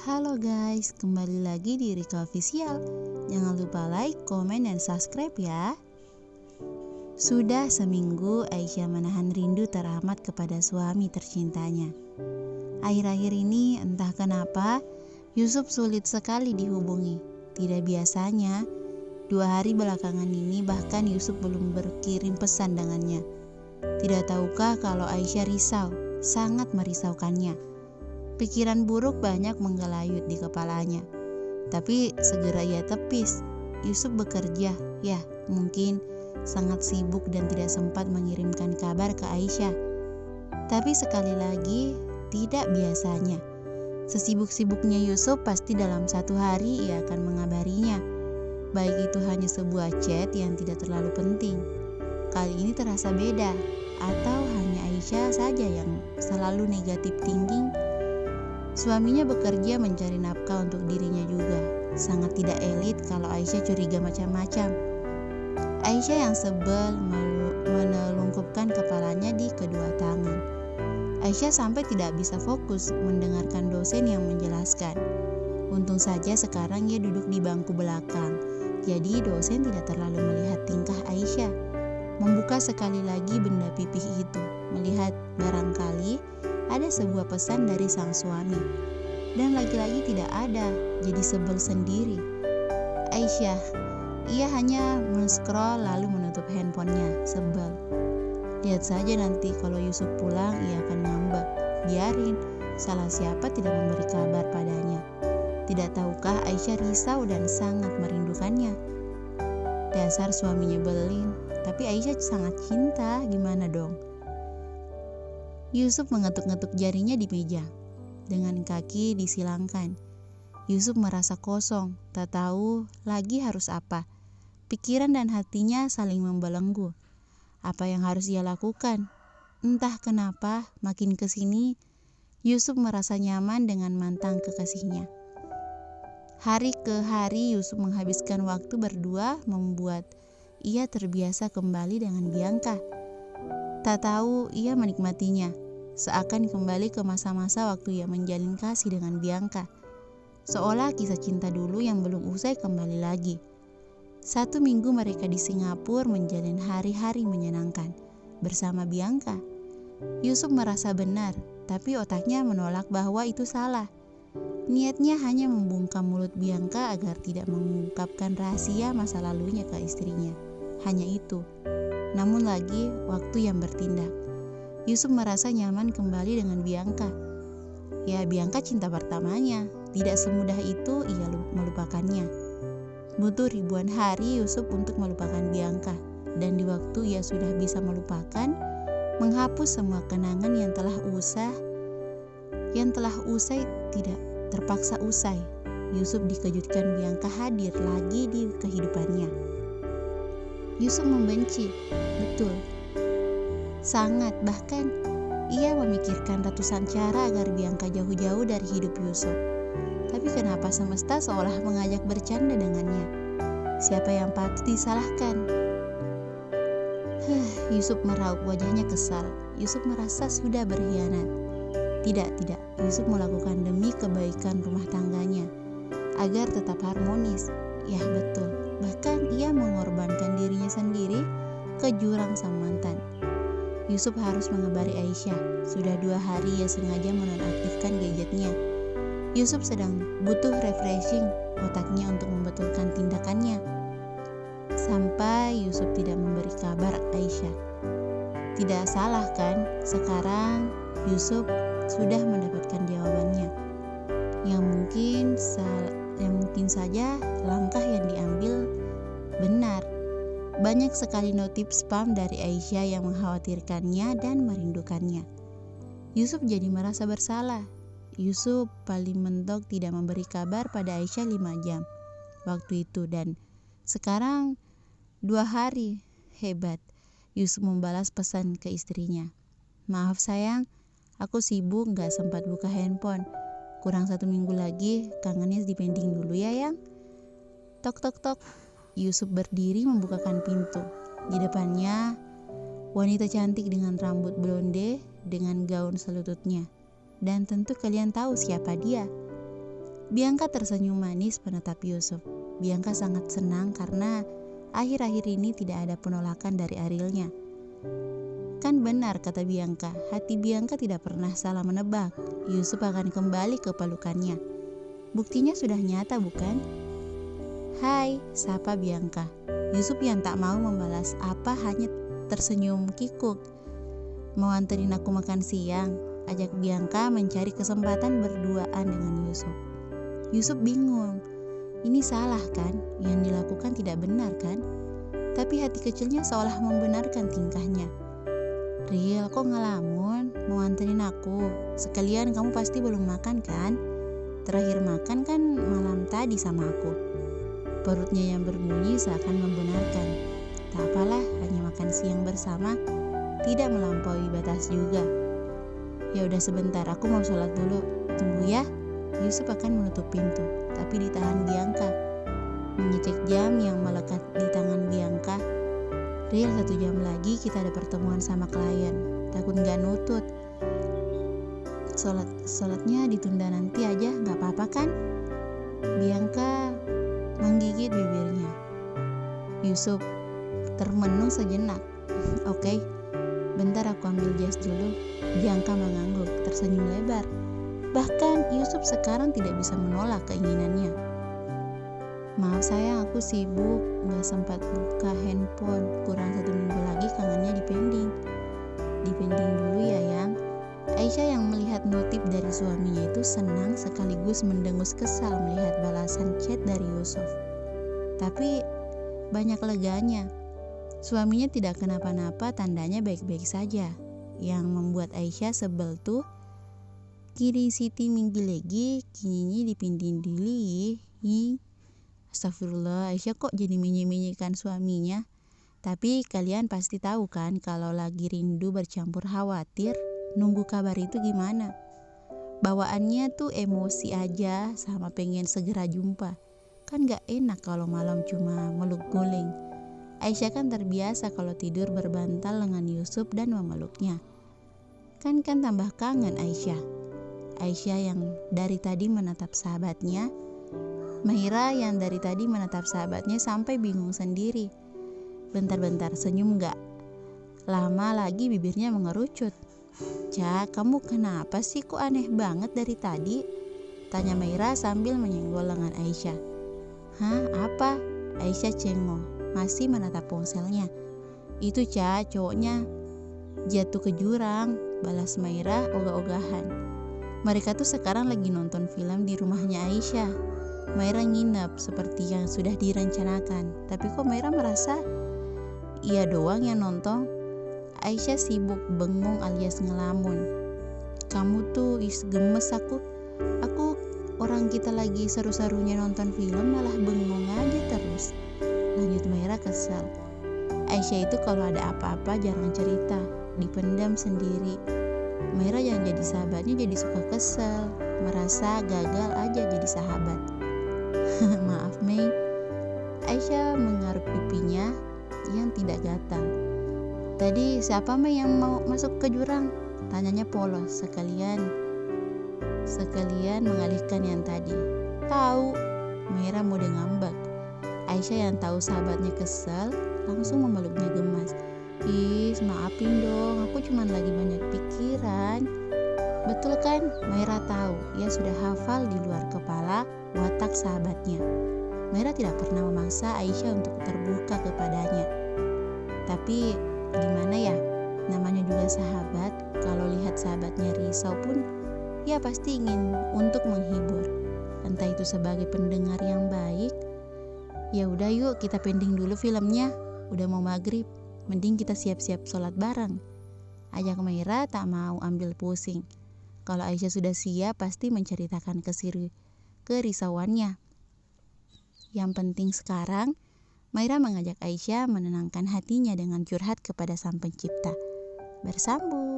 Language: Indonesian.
Halo guys, kembali lagi di Rika Official. Jangan lupa like, komen, dan subscribe ya. Sudah seminggu Aisyah menahan rindu teramat kepada suami tercintanya. Akhir-akhir ini entah kenapa Yusuf sulit sekali dihubungi. Tidak biasanya, 2 hari belakangan ini bahkan Yusuf belum berkirim pesan dengannya. Tidak tahukah kalau Aisyah risau, sangat merisaukannya. Pikiran buruk banyak menggelayut di kepalanya. Tapi segera ia tepis. Yusuf bekerja, ya mungkin sangat sibuk dan tidak sempat mengirimkan kabar ke Aisyah. Tapi sekali lagi, tidak biasanya. Sesibuk-sibuknya Yusuf pasti dalam 1 hari ia akan mengabarinya. Baik itu hanya sebuah chat yang tidak terlalu penting. Kali ini terasa beda. Atau hanya Aisyah saja yang selalu negatif thinking. Suaminya bekerja mencari nafkah untuk dirinya juga. Sangat tidak elit kalau Aisyah curiga macam-macam. Aisyah yang sebel menelungkupkan kepalanya di kedua tangan. Aisyah sampai tidak bisa fokus mendengarkan dosen yang menjelaskan. Untung saja sekarang ia duduk di bangku belakang. Jadi dosen tidak terlalu melihat tingkah Aisyah. Membuka sekali lagi benda pipih itu, melihat barangkali ada sebuah pesan dari sang suami. Dan lagi-lagi tidak ada, jadi sebel sendiri. Aisyah, ia hanya men-scroll lalu menutup handphonenya, sebel. Lihat saja nanti kalau Yusuf pulang ia akan ngambek. Biarin, salah siapa tidak memberi kabar padanya. Tidak tahukah Aisyah risau dan sangat merindukannya. Dasar suami nyebelin, tapi Aisyah sangat cinta, gimana dong? Yusuf mengetuk-ngetuk jarinya di meja. Dengan kaki disilangkan. Yusuf merasa kosong, tak tahu lagi harus apa. Pikiran dan hatinya saling membelenggu. Apa yang harus ia lakukan? Entah kenapa, makin kesini Yusuf merasa nyaman dengan mantan kekasihnya. Hari ke hari Yusuf menghabiskan waktu berdua membuat ia terbiasa kembali dengan Bianca. Tak tahu ia menikmatinya, seakan kembali ke masa-masa waktu ia menjalin kasih dengan Bianca. Seolah kisah cinta dulu yang belum usai kembali lagi. 1 minggu mereka di Singapura menjalin hari-hari menyenangkan bersama Bianca. Yusuf merasa benar, tapi otaknya menolak bahwa itu salah. Niatnya hanya membungkam mulut Bianca agar tidak mengungkapkan rahasia masa lalunya ke istrinya. Hanya itu. Namun lagi waktu yang bertindak. Yusuf merasa nyaman kembali dengan Bianca. Ya, Bianca cinta pertamanya. Tidak semudah itu ia melupakannya. Butuh ribuan hari Yusuf untuk melupakan Bianca. Dan di waktu ia sudah bisa melupakan, menghapus semua kenangan yang telah usai tidak terpaksa usai. Yusuf dikejutkan Bianca hadir lagi di kehidupannya. Yusuf membenci, betul. Sangat, bahkan ia memikirkan ratusan cara agar Bianca jauh-jauh dari hidup Yusuf. Tapi kenapa semesta seolah mengajak bercanda dengannya? Siapa yang patut disalahkan? Yusuf meraup, wajahnya kesal. Yusuf merasa sudah berkhianat. Tidak. Yusuf melakukan demi kebaikan rumah tangganya, agar tetap harmonis. Ya betul, bahkan ia mengorbankan dirinya sendiri ke jurang sang mantan. Yusuf harus mengabari Aisyah. Sudah 2 hari ia sengaja menonaktifkan gadgetnya. Yusuf sedang butuh refreshing otaknya untuk membetulkan tindakannya. Sampai Yusuf tidak memberi kabar Aisyah. Tidak salah kan? Sekarang Yusuf sudah mendapatkan jawabannya. Yang mungkin saja langkah yang diambil benar. Banyak sekali notif spam dari Aisyah yang mengkhawatirkannya dan merindukannya. Yusuf jadi merasa bersalah. Yusuf paling mentok tidak memberi kabar pada Aisyah 5 jam waktu itu, dan sekarang 2 hari. Hebat. Yusuf membalas pesan ke istrinya. Maaf sayang, aku sibuk gak sempat buka handphone. Kurang 1 minggu lagi, kangennya dipending dulu ya yang. Tok tok tok. Yusuf berdiri membukakan pintu. Di depannya, wanita cantik dengan rambut blonde dengan gaun selututnya. Dan tentu kalian tahu siapa dia. Bianca tersenyum manis menatap Yusuf. Bianca sangat senang karena akhir-akhir ini tidak ada penolakan dari Arielnya. Kan benar kata Bianca, hati Bianca tidak pernah salah menebak. Yusuf akan kembali ke pelukannya. Buktinya sudah nyata bukan? Hai, sapa Bianca. Yusuf yang tak mau membalas apa hanya tersenyum kikuk. Mau anterin aku makan siang? Ajak Bianca mencari kesempatan berduaan dengan Yusuf. Yusuf bingung. Ini salah kan? Yang dilakukan tidak benar kan? Tapi hati kecilnya seolah membenarkan tingkahnya. Riel, kok ngelamun? Mau anterin aku? Sekalian kamu pasti belum makan kan? Terakhir makan kan malam tadi sama aku. Perutnya yang berbunyi seakan membenarkan. Tak apalah, hanya makan siang bersama. Tidak melampaui batas juga. Ya udah sebentar, aku mau sholat dulu. Tunggu ya. Yusuf akan menutup pintu, tapi ditahan Bianca. Mengecek jam yang melekat di tangan Bianca. Riel, 1 jam lagi kita ada pertemuan sama klien. Takut gak nutut. Sholatnya ditunda nanti aja, gak apa-apa kan? Bianca menggigit bibirnya. Yusuf termenung sejenak. Oke, bentar aku ambil jas dulu. Bianca mengangguk, tersenyum lebar. Bahkan Yusuf sekarang tidak bisa menolak keinginannya. Maaf sayang, aku sibuk, gak sempat buka handphone. Kurang 1 minggu lagi kangennya dipending. Dipending dulu ya yang. Aisyah yang melihat notif dari suaminya itu senang sekaligus mendengus kesal melihat balasan chat dari Yusuf. Tapi banyak leganya. Suaminya tidak kenapa-napa, tandanya baik-baik saja. Yang membuat Aisyah sebel tuh, kiri Siti minggi lagi, kini dipindin dili. Astagfirullah, Aisyah kok jadi menye-menyekan suaminya. Tapi kalian pasti tahu kan kalau lagi rindu bercampur khawatir, nunggu kabar itu gimana. Bawaannya tuh emosi aja sama pengen segera jumpa. Kan gak enak kalau malam cuma meluk guling. Aisyah kan terbiasa kalau tidur berbantal dengan Yusuf dan memeluknya. Kan tambah kangen Aisyah. Aisyah yang dari tadi menatap sahabatnya, Mahira yang dari tadi menatap sahabatnya sampai bingung sendiri. Bentar-bentar senyum gak? Lama lagi bibirnya mengerucut. Cak, kamu kenapa sih kok aneh banget dari tadi? Tanya Mahira sambil menyenggol lengan Aisyah. Hah, apa? Aisyah cengong, masih menatap ponselnya. Itu Cak, cowoknya jatuh ke jurang, balas Mahira ogah-ogahan. Mereka tuh sekarang lagi nonton film di rumahnya Aisyah. Mahira nginep seperti yang sudah direncanakan. Tapi kok Mahira merasa ia doang yang nonton? Aisyah sibuk bengong alias ngelamun. Kamu tuh gemes aku. Aku orang kita lagi seru-serunya nonton film malah bengong aja terus. Lanjut Mahira kesal. Aisyah itu kalau ada apa-apa jarang cerita, dipendam sendiri. Mahira yang jadi sahabatnya jadi suka kesel, merasa gagal aja jadi sahabat. Maaf Mei. Aisyah menggaruk pipinya yang tidak gatal. Tadi siapa Mei yang mau masuk ke jurang? Tanyanya polos sekalian mengalihkan yang tadi. Tahu. Mahira mode ngambek. Aisyah yang tahu sahabatnya kesel langsung memeluknya gemas. Maafin dong, aku cuma lagi banyak pikiran. Betul kan? Mahira tahu, ia sudah hafal di luar kepala watak sahabatnya. Mahira tidak pernah memaksa Aisyah untuk terbuka kepadanya. Tapi gimana ya? Namanya juga sahabat, kalau lihat sahabatnya risau pun, ia pasti ingin untuk menghibur. Entah itu sebagai pendengar yang baik. Ya udah yuk kita pending dulu filmnya, udah mau maghrib. Mending kita siap-siap sholat bareng. Ajak Mahira tak mau ambil pusing. Kalau Aisyah sudah siap pasti menceritakan kerisauannya. Yang penting sekarang, Mahira mengajak Aisyah menenangkan hatinya dengan curhat kepada Sang Pencipta. Bersambung.